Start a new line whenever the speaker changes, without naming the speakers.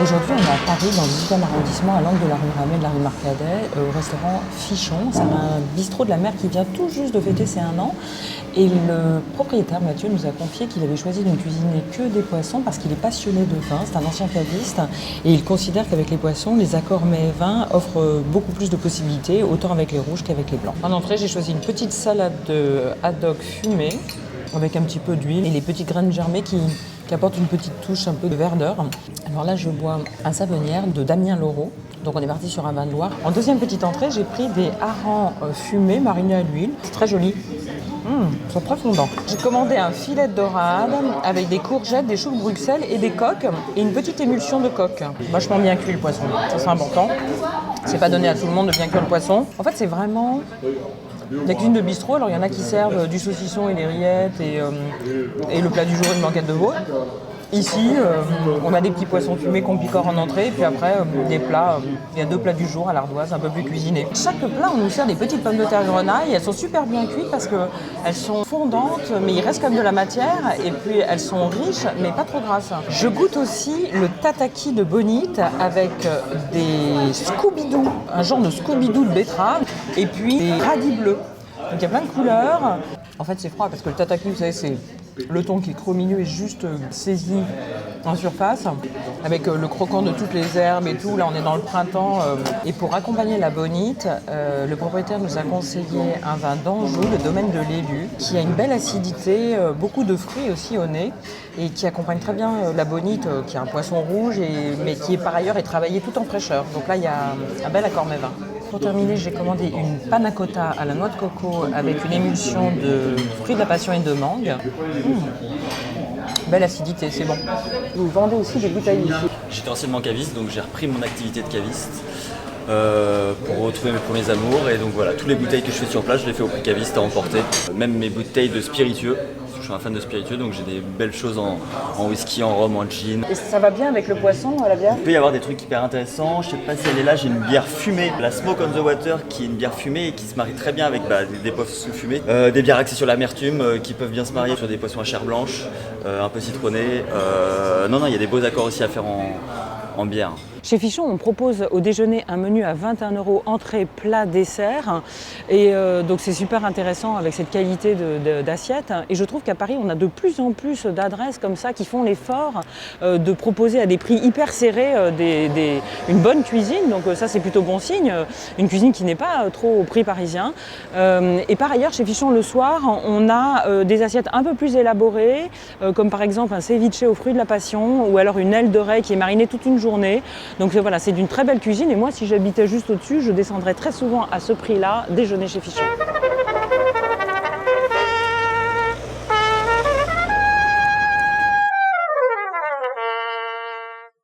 Aujourd'hui, on est à Paris, dans le 18e arrondissement, à l'angle de la rue Ramée et de la rue Marcadet, au restaurant Fichon. C'est un bistrot de la mer qui vient tout juste de fêter ses 1 an. Et le propriétaire, Mathieu, nous a confié qu'il avait choisi de ne cuisiner que des poissons parce qu'il est passionné de vin. C'est un ancien caviste et il considère qu'avec les poissons, les accords mets et vins offrent beaucoup plus de possibilités, autant avec les rouges qu'avec les blancs. En entrée, j'ai choisi une petite salade de haddock fumé avec un petit peu d'huile et les petites graines germées qui apportent une petite touche un peu de verdeur. Alors là, je bois un savonnière de Damien Laureau. Donc on est parti sur un vin de Loire. En deuxième petite entrée, j'ai pris des harengs fumés marinés à l'huile. C'est très joli. Ils sont très fondants. J'ai commandé un filet de dorade avec des courgettes, des choux de Bruxelles et des coques et une petite émulsion de coque. Vachement bien cuit le poisson, ça c'est important. C'est pas donné à tout le monde de bien cuire le poisson. En fait, c'est vraiment la cuisine de bistrot. Alors il y en a qui servent du saucisson et des rillettes et le plat du jour, une banquette de veau. Ici, on a des petits poissons fumés qu'on picore en entrée, et puis après, des plats, il y a 2 plats du jour à l'ardoise, un peu plus cuisinés. Chaque plat, on nous sert des petites pommes de terre grenaille, elles sont super bien cuites parce qu'elles sont fondantes, mais il reste quand même de la matière, et puis elles sont riches, mais pas trop grasses. Je goûte aussi le tataki de bonite avec des Scooby-Doo, un genre de Scooby-Doo de betterave, et puis des radis bleus. Donc il y a plein de couleurs. En fait, c'est froid parce que le tataki, vous savez, c'est le thon qui est trop au milieu et juste saisi en surface, avec le croquant de toutes les herbes et tout. Là, on est dans le printemps. Et pour accompagner la bonite, le propriétaire nous a conseillé un vin d'Anjou, le domaine de l'Élu, qui a une belle acidité, beaucoup de fruits aussi au nez, et qui accompagne très bien la bonite, qui est un poisson rouge, mais qui par ailleurs est travaillé tout en fraîcheur. Donc là, il y a un bel accord mets vin. Pour terminer, j'ai commandé une panna cotta à la noix de coco avec une émulsion de fruits de la passion et de mangue. Belle acidité, c'est bon. Vous vendez aussi des bouteilles ici.
J'étais anciennement caviste, donc j'ai repris mon activité de caviste pour retrouver mes premiers amours. Et donc voilà, toutes les bouteilles que je fais sur place, je les fais au prix caviste à emporter. Même mes bouteilles de spiritueux. Je suis un fan de spiritueux, donc j'ai des belles choses en whisky, en rhum, en gin.
Et ça va bien avec le poisson, la bière?
Il peut y avoir des trucs hyper intéressants. Je sais pas si elle est là, j'ai une bière fumée, la Smoke on the Water, qui est une bière fumée et qui se marie très bien avec des poissons fumés. Des bières axées sur l'amertume qui peuvent bien se marier sur des poissons à chair blanche, un peu citronnés. Non, il y a des beaux accords aussi à faire en bière.
Chez Fichon, on propose au déjeuner un menu à 21 €, entrée, plat, dessert. Et donc c'est super intéressant avec cette qualité d'assiette. Et je trouve qu'à Paris, on a de plus en plus d'adresses comme ça qui font l'effort de proposer à des prix hyper serrés une bonne cuisine. Donc ça, c'est plutôt bon signe. Une cuisine qui n'est pas trop au prix parisien. Et par ailleurs, chez Fichon, le soir, on a des assiettes un peu plus élaborées, comme par exemple un ceviche aux fruits de la passion ou alors une aile de raie qui est marinée toute une journée. Donc voilà, c'est d'une très belle cuisine et moi si j'habitais juste au-dessus, je descendrais très souvent à ce prix-là déjeuner chez Fichon.